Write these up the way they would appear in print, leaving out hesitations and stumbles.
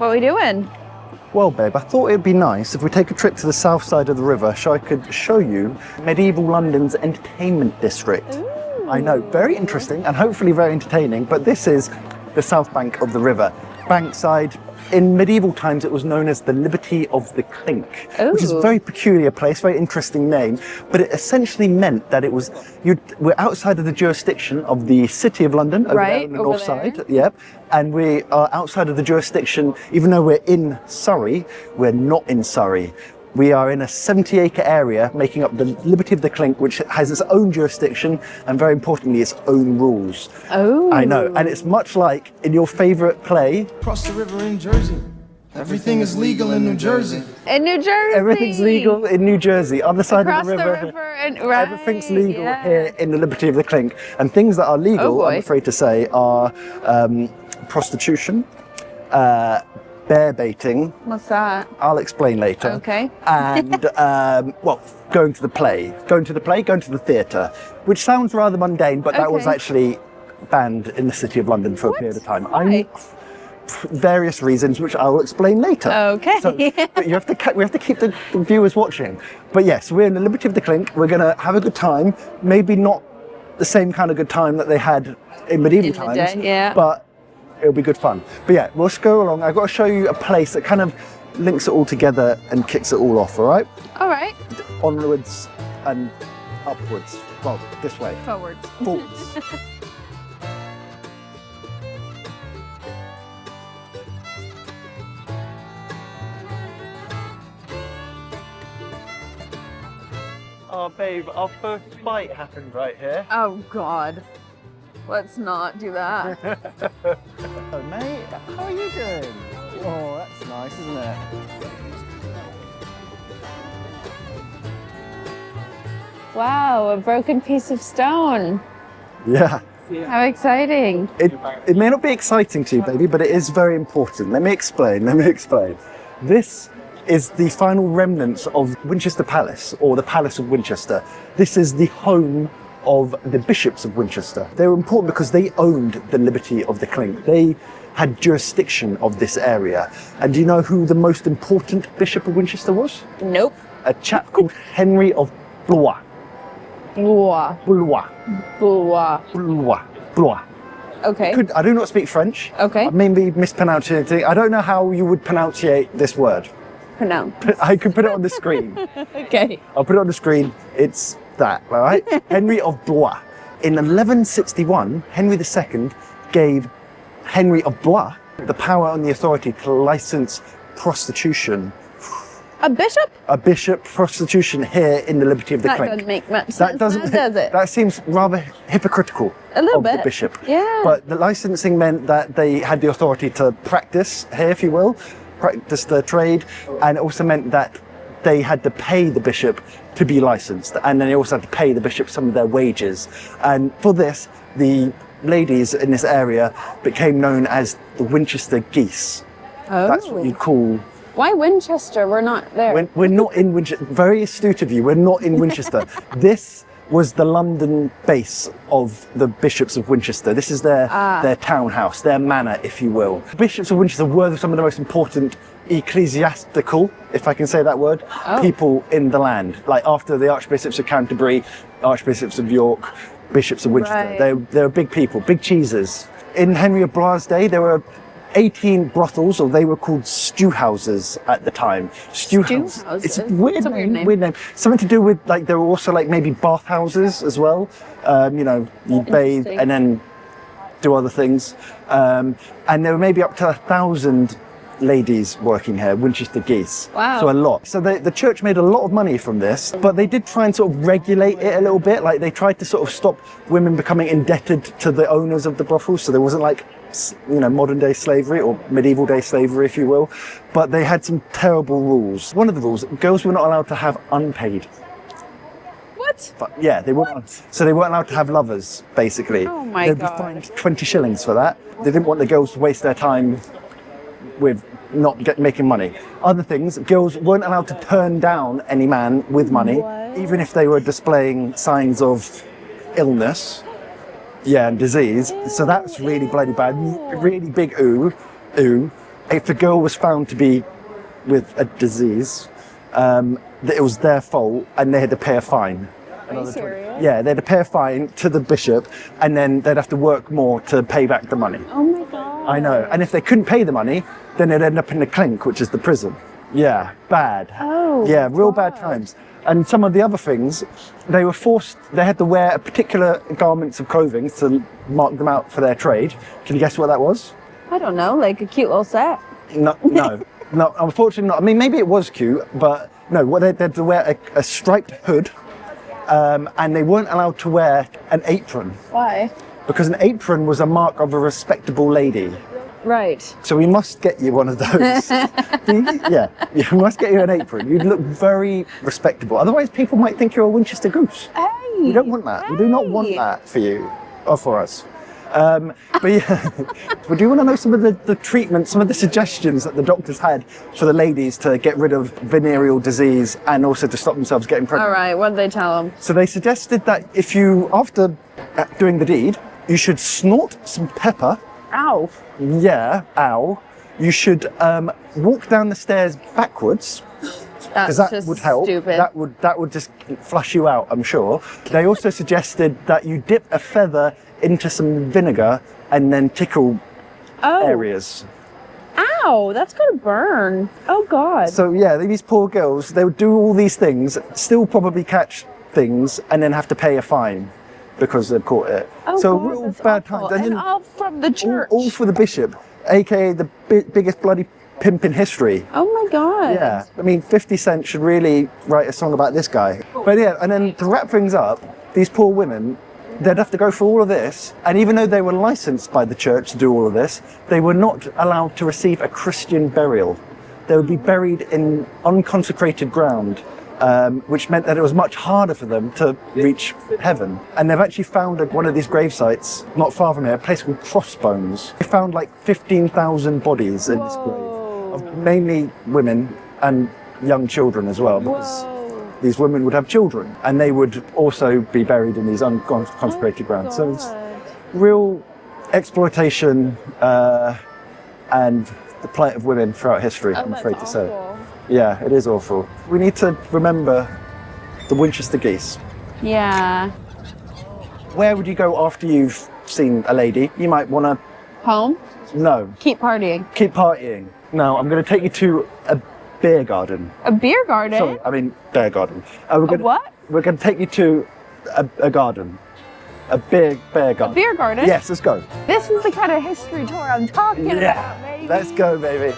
What are we doing? Well, babe, I thought it'd be nice if we take a trip to the south side of the river so I could show you medieval London's entertainment district. Ooh. I know, very interesting and hopefully very entertaining, but this is the south bank of the river. Bankside. In medieval times, it was known as the Liberty of the Clink, which is a very peculiar place, very interesting name. But it essentially meant that it was we're outside of the jurisdiction of the City of London, over there on the north side. Yep, and we are outside of the jurisdiction. Even though we're in Surrey, we're not in Surrey. We are in a 70-acre area making up the Liberty of the Clink, which has its own jurisdiction and, very importantly, its own rules. Oh. I know, and it's much like in your favourite play. Across the river in Jersey. Everything is legal in New Jersey. In New Jersey. Everything's legal in New Jersey. Other side Across of the river. Everything's legal here in the Liberty of the Clink. And things that are legal, I'm afraid to say, are prostitution, bear baiting. What's that? I'll explain later. Okay. And, well, going to the play. Going to the theatre, which sounds rather mundane, but that was actually banned in the City of London for a period of time. Why? Various reasons, which I'll explain later. Okay. So, but we have to keep the viewers watching. But yes, we're in the Liberty of the Clink. We're going to have a good time. Maybe not the same kind of good time that they had in medieval times. But it'll be good fun. But yeah, we'll just go along. I've got to show you a place that kind of links it all together and kicks it all off, all right? All right. Onwards and upwards. Well, this way. Forwards. Forwards. Oh, babe, our first fight happened right here. Oh, God. Let's not do that. Hello, mate. How are you doing? Oh, that's nice, isn't it? Wow, a broken piece of stone. Yeah. How exciting. It may not be exciting to you, baby, but it is very important. Let me explain. This is the final remnants of Winchester Palace, or the Palace of Winchester. This is the home of the bishops of Winchester. They were important because they owned the Liberty of the Clink. They had jurisdiction of this area. And do you know who the most important bishop of Winchester was? Nope. A chap called Henry of Blois. Blois. Blois. Blois. Blois. Blois. Okay. I do not speak French. Okay. I may be mispronouncing anything. I don't know how you would pronunciate this word. Pronounce. I can put it on the screen. Okay. I'll put it on the screen. It's that, all right? Henry of Blois. In 1161, Henry II gave Henry of Blois the power and the authority to license prostitution. A bishop? A bishop prostitution here in the Liberty of the Clink. That doesn't make much sense, does it? That seems rather hypocritical a little of bit. the bishop. Yeah. But the licensing meant that they had the authority to practice here, if you will, practice the trade, and it also meant that they had to pay the bishop to be licensed, and then they also had to pay the bishop some of their wages. And for this, the ladies in this area became known as the Winchester Geese. Oh. That's what you'd call. Why Winchester? We're not there. We're not in Winchester. Very astute of you. We're not in Winchester. This was the London base of the bishops of Winchester. This is their townhouse, their manor, if you will. Bishops of Winchester were some of the most important ecclesiastical, if I can say that word, people in the land. Like after the Archbishops of Canterbury, Archbishops of York, bishops of Winchester. Right. They were big people, big cheeses. In Henry of Blois' day, there were 18 brothels, or they were called stew houses at the time. Stew houses. It's a weird name. Something to do with, like, there were also like maybe bath houses as well. You know, you bathe and then do other things. And there were maybe up to 1,000 ladies working here, Winchester Geese. Wow. So a lot. So the church made a lot of money from this, but they did try and sort of regulate it a little bit. Like they tried to sort of stop women becoming indebted to the owners of the brothels. So there wasn't like, you know, modern day slavery or medieval day slavery, if you will. But they had some terrible rules. One of the rules, girls were not allowed to have unpaid. What? But yeah, they weren't. So they weren't allowed to have lovers, basically. Oh my God. They'd be fined 20 shillings for that. They didn't want the girls to waste their time with not making money. Other things, girls weren't allowed to turn down any man with money, even if they were displaying signs of illness, and disease. So that's really bloody bad. Really big ooh. if a girl was found to be with a disease, that it was their fault and they had to pay a fine. Are you serious? Yeah, they had to pay a fine to the bishop and then they'd have to work more to pay back the money. Oh my God. I know. And if they couldn't pay the money, then they'd end up in the Clink, which is the prison. Yeah, bad. Oh. Yeah, real God. bad times. And some of the other things, they had to wear a particular garments of clothing to mark them out for their trade. Can you guess what that was? I don't know, like a cute little set. No, unfortunately not. I mean, maybe it was cute, but no, they had to wear a striped hood, and they weren't allowed to wear an apron. Why? Because an apron was a mark of a respectable lady. Right. So we must get you one of those. Yeah, we must get you an apron. You'd look very respectable. Otherwise, people might think you're a Winchester Goose. Hey. We don't want that. We do not want that for you or for us. But yeah, but do you want to know some of the treatments, some of the suggestions that the doctors had for the ladies to get rid of venereal disease and also to stop themselves getting pregnant? All right, what did they tell them? So they suggested that if you, after doing the deed, you should snort some pepper. Ow. Yeah, ow. You should walk down the stairs backwards. That's Because that just would help. stupid. That would just flush you out, I'm sure. They also suggested that you dip a feather into some vinegar and then tickle areas. Ow, that's gonna burn. Oh God. So yeah, these poor girls, they would do all these things, still probably catch things, and then have to pay a fine because they've caught it. Oh so God, real that's bad awful. times. And all from the church. All for the bishop, aka the biggest bloody pimp in history. Oh my God. Yeah, I mean, 50 Cent should really write a song about this guy. But yeah, and then to wrap things up, these poor women, they'd have to go through all of this, and even though they were licensed by the church to do all of this, they were not allowed to receive a Christian burial. They would be buried in unconsecrated ground, which meant that it was much harder for them to reach heaven. And they've actually found one of these grave sites, not far from here, a place called Crossbones. They found like 15,000 bodies in this grave, of mainly women and young children as well, because these women would have children, and they would also be buried in these unconsecrated grounds. So it's real exploitation and the plight of women throughout history, I'm afraid to say. Yeah, it is awful. We need to remember the Winchester Geese. Yeah. Where would you go after you've seen a lady? You might want to... Home? No. Keep partying. Keep partying. No, I'm going to take you to a beer garden. A beer garden? Sorry, I mean bear garden. What? We're going to take you to a garden. A big bear garden. A beer garden? Yes, let's go. This is the kind of history tour I'm talking about, baby. Let's go, baby.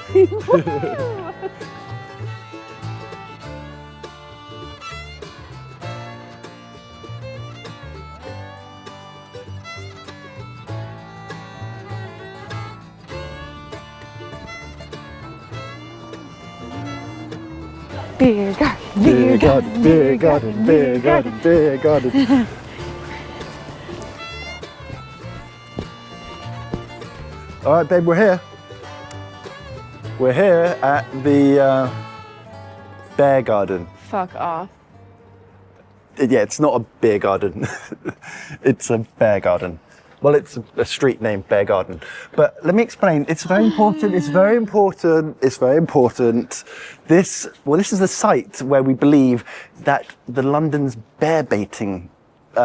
Beer garden, Beer garden, beer garden, beer garden, beer garden. All right, babe, we're here. We're here at the bear garden. Fuck off. Yeah, it's not a beer garden. It's a bear garden. Well, it's a street named Bear Garden. But let me explain. It's very important. It's very important. It's very important. This is the site where we believe that the London's bear baiting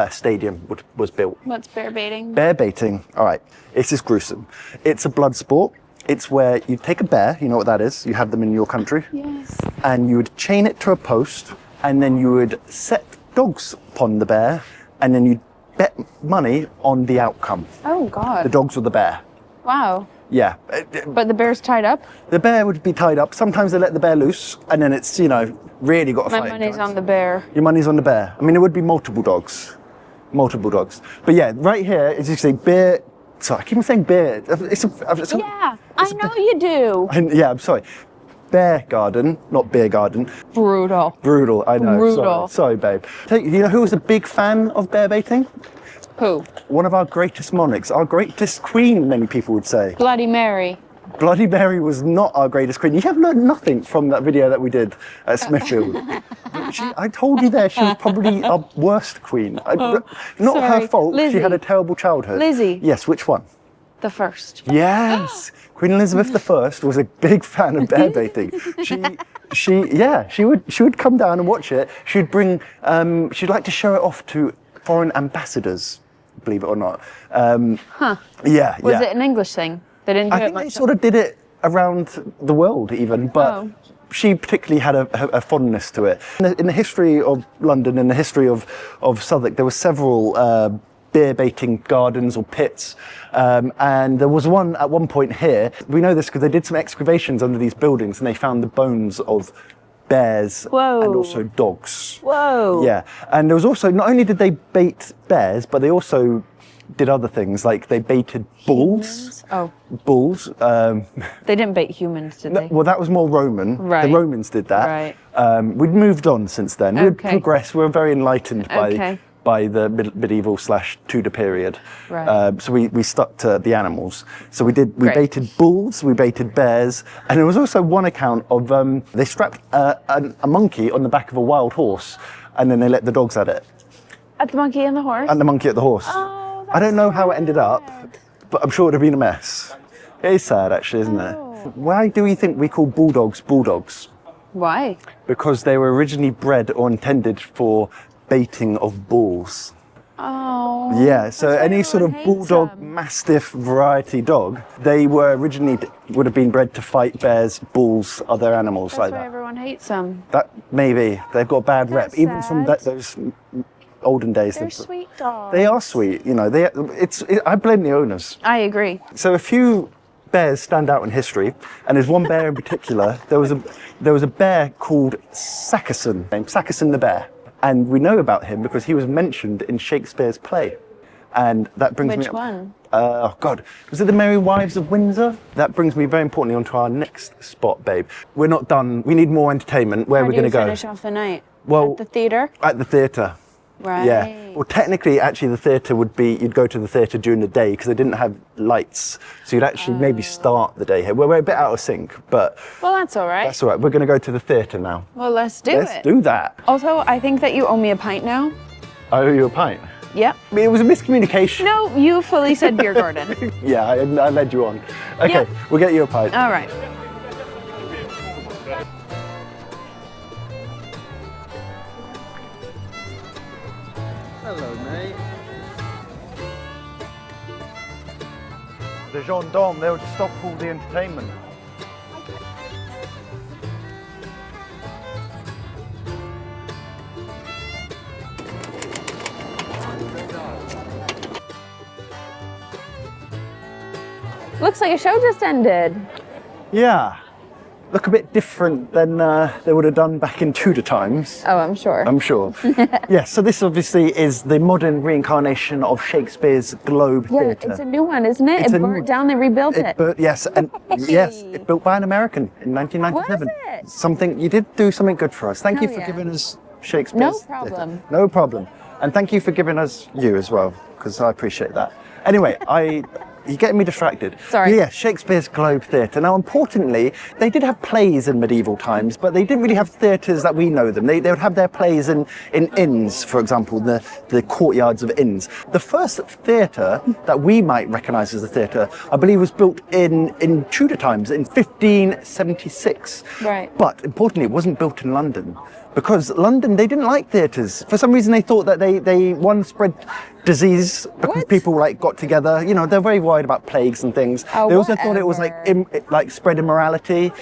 stadium was built. What's bear baiting? Bear baiting. All right. It's just gruesome. It's a blood sport. It's where you take a bear. You know what that is. You have them in your country. Yes. And you would chain it to a post, and then you would set dogs upon the bear, and then you'd bet money on the outcome. Oh God. The dogs or the bear. Wow. Yeah. But the bear's tied up? The bear would be tied up. Sometimes they let the bear loose, and then it's, really got to fight. My money's on the bear. Your money's on the bear. I mean, it would be multiple dogs. Multiple dogs. But yeah, right here, as you say, bear. Sorry, I keep on saying bear. Yeah, I know you do. Yeah, I'm sorry. Bear garden, not beer garden. Brutal. Brutal, I know. Brutal. Sorry, babe. You know who was a big fan of bear baiting? Who? One of our greatest monarchs, our greatest queen, many people would say. Bloody Mary. Bloody Mary was not our greatest queen. You have learned nothing from that video that we did at Smithfield. I told you there, she was probably our worst queen. Not sorry. her fault, Lizzie. she had a terrible childhood. Lizzie. Yes, which one? The first. Yes. Queen Elizabeth I was a big fan of bear baiting. She would come down and watch it. She'd bring, she'd like to show it off to foreign ambassadors, believe it or not. Yeah. Was it an English thing? They didn't do I it think much. they sort of did it around the world even, but she particularly had a fondness to it. In the history of London, in the history of Southwark, there were several bear baiting gardens or pits, and there was one at one point here. We know this because they did some excavations under these buildings and they found the bones of bears and also dogs. Whoa. Yeah, and there was also, not only did they bait bears, but they also did other things, like they baited bulls. Oh. Bulls. They didn't bait humans, did they? Well, that was more Roman. Right. The Romans did that. Right. We'd moved on since then. We'd Okay. progressed. We were very enlightened by the medieval / Tudor period. Right. So we stuck to the animals. So we Great. baited bulls, we baited bears, and there was also one account of they strapped a monkey on the back of a wild horse, and then they let the dogs at it. At the monkey and the horse? And the monkey at the horse. Oh, I don't know how it ended up, but I'm sure it would have been a mess. It is sad, actually, isn't it? Why do we think we call bulldogs bulldogs? Why? Because they were originally bred or intended for baiting of bulls. Oh. Yeah, so that's why any sort of everyone hates bulldog, them. mastiff variety dog, they were originally would have been bred to fight bears, bulls, other animals That's like why that. everyone hates them. That maybe they've got a bad rep, That's even from sad. those olden days. They're sweet dogs. They are sweet, you know. I blame the owners. I agree. So a few bears stand out in history, and there's one bear in particular. There was a bear called Sakkerson, named Sakkerson the bear, and we know about him because he was mentioned in Shakespeare's play. And that brings me Which up. one? Oh God, was it The Merry Wives of Windsor? That brings me very importantly onto our next spot, babe. We're not done. We need more entertainment. Where are we going to go? Finish off the night? Well, At the theatre? At the theatre. Right. Yeah. Well, technically, actually, the theatre would be, you'd go to the theatre during the day because they didn't have lights. So you'd actually maybe start the day here. We're a bit out of sync, but Well, that's all right. that's all right. We're going to go to the theatre now. Well, let's do it. Let's do that. Also, I think that you owe me a pint now. I owe you a pint. Yep. I mean, it was a miscommunication. No, you fully said beer garden. Yeah, I led you on. Okay, Yep. we'll get you a pint. All right. Hello, mate. The gendarmes, they would stop all the entertainment. Looks like a show just ended. Yeah, look a bit different than they would have done back in Tudor times. Oh, I'm sure. I'm sure. Yeah, so this obviously is the modern reincarnation of Shakespeare's Globe yeah, Theatre. it's a new one, isn't it? It's It a new burnt one. down, they rebuilt it. Yes, and yes, it built by an American in 1997. Was it? Something, you did do something good for us. Thank you Hell for yeah. giving us Shakespeare's No theatre. problem. No problem. And thank you for giving us you as well, because I appreciate that. Anyway, you're getting me distracted. Sorry. Yeah, Shakespeare's Globe Theatre. Now, importantly, they did have plays in medieval times, but they didn't really have theatres that we know them. They would have their plays in inns, for example, the courtyards of inns. The first theatre that we might recognise as a theatre, I believe, was built in Tudor times, in 1576. Right. But importantly, it wasn't built in London. Because London, they didn't like theatres. For some reason, they thought that they spread disease because What? people got together. You know, they're very worried about plagues and things. Oh, They also thought it was like spread immorality,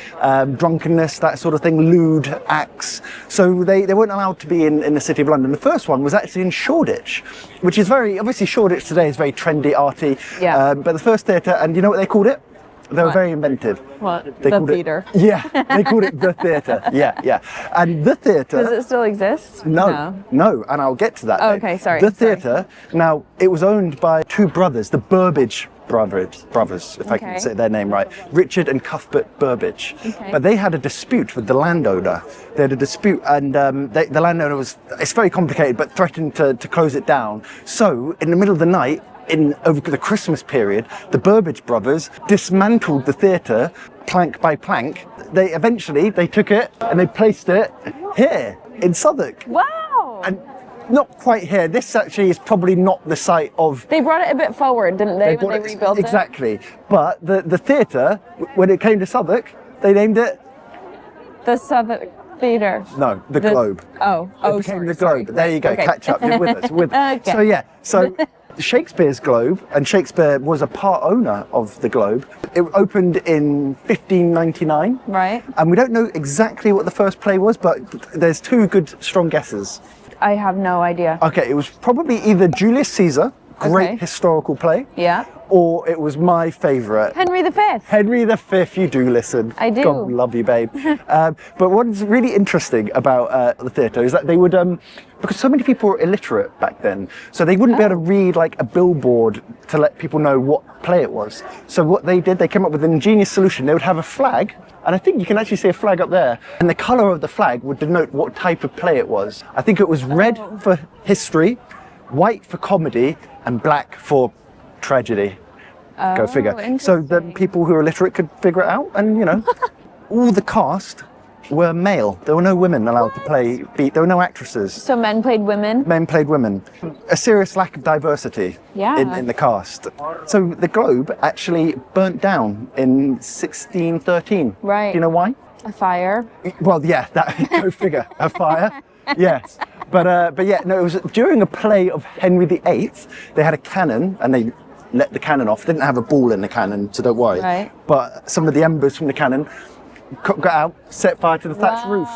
drunkenness, that sort of thing, lewd acts. So they weren't allowed to be in the city of London. The first one was actually in Shoreditch, which is obviously Shoreditch today is very trendy, arty. Yeah. But the first theatre, and you know what they called it? They were What? very inventive. What? They The called theatre. Yeah, they called it the theatre. Yeah. And the theatre. Does it still exist? No, and I'll get to that. Oh, then. okay, sorry, The sorry. theatre, now, it was owned by two brothers, the Burbage brothers, if I can Okay. say their name right, Richard and Cuthbert Burbage. Okay. But they had a dispute with the landowner. They had a dispute, and the landowner it's very complicated, but threatened to close it down. So, in the middle of the night, over the Christmas period, the Burbage brothers dismantled the theatre plank by plank. They eventually took it and they placed it here in Southwark. Wow. And not quite here. This actually is probably not the site of. They brought it a bit forward, didn't they, when they rebuilt it? Exactly. But the theatre, when it came to Southwark, they named it. The Southwark Theatre. No, the Globe. Oh, It became the Globe. There you go. Okay. Catch up. You're with us. With Okay. So yeah. So Shakespeare's Globe, and Shakespeare was a part owner of the Globe. It opened in 1599. Right. And we don't know exactly what the first play was, but there's two good, strong guesses. I have no idea. Okay, it was probably either Julius Caesar, great Okay. historical play, Yeah. or it was my favourite. Henry V. Henry V, you do listen. I do. God love you, babe. But what's really interesting about the theatre is that they would, because so many people were illiterate back then, so they wouldn't be able to read like a billboard to let people know what play it was. So what they did, they came up with an ingenious solution. They would have a flag, and I think you can actually see a flag up there, and the colour of the flag would denote what type of play it was. I think it was red for history, white for comedy, and black for tragedy. Go figure. So the people who are illiterate could figure it out, and you know, all the cast were male. There were no women allowed to play. There were no actresses. So men played women? Men played women. A serious lack of diversity in the cast. So the Globe actually burnt down in 1613. Right. Do you know why? A fire? Well, yeah, that go figure. A fire. Yes. But yeah, no, it was during a play of Henry VIII. They had a cannon, and they let the cannon off. They didn't have a ball in the cannon, so don't worry. Right. But some of the embers from the cannon got out, set fire to the thatched roof.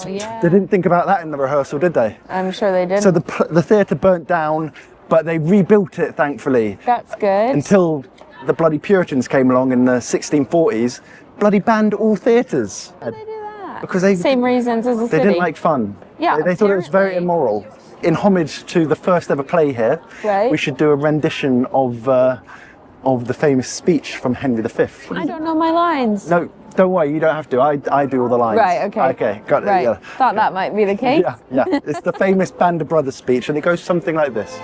Yeah. They didn't think about that in the rehearsal, did they? I'm sure they did. So the theatre burnt down, but they rebuilt it, thankfully. That's good. Until the bloody Puritans came along in the 1640s, bloody banned all theatres. Why did they do that? Because they Same reasons as the they city. didn't like fun. Yeah, They thought it was very apparently. immoral. In homage to the first ever play here, Right. we should do a rendition of the famous speech from Henry V. I don't know my lines. No, don't worry, you don't have to. I do all the lines. Right, okay. Okay, got it. Right. Yeah. Thought that might be the case. Yeah. It's the famous Band of Brothers speech, and it goes something like this.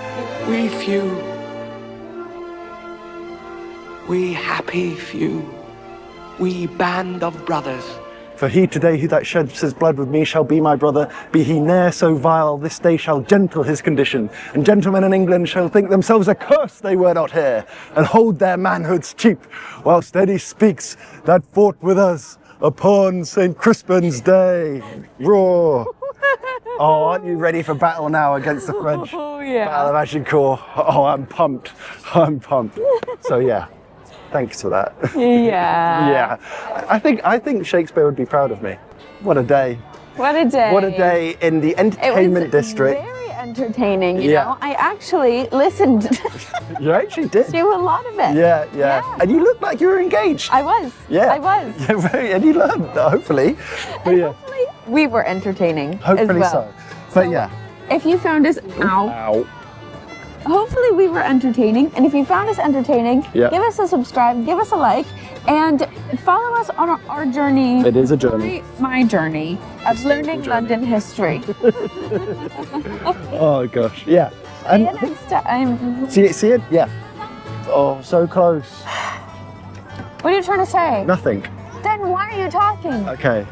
We few, we happy few, we band of brothers. For he today who that sheds his blood with me shall be my brother, be he ne'er so vile, this day shall gentle his condition, and gentlemen in England shall think themselves accursed they were not here, and hold their manhoods cheap, whilst Eddie speaks that fought with us upon St. Crispin's Day. Roar! Oh, aren't you ready for battle now against the French? Oh, yeah. Battle of Agincourt. Oh, I'm pumped. I'm pumped. So yeah. Thanks for that. Yeah. Yeah. I think Shakespeare would be proud of me. What a day. What a day. What a day in the It entertainment was district. very entertaining, you Yeah. know. I actually listened You actually did. to a lot of it. Yeah. And you looked like you were engaged. I was. Yeah. I was. Yeah, very, and you learned, hopefully. But And yeah, hopefully we were entertaining hopefully as well. so. But yeah. If you found us, Ow. hopefully we were entertaining. And if you found us entertaining, Yeah. give us a subscribe, give us a like, and follow us on our journey. It is a journey. My journey of learning journey. London history. Oh gosh. Yeah. See And you next time. see it? Yeah. Oh, so close. What are you trying to say? Nothing. Then why are you talking? Okay.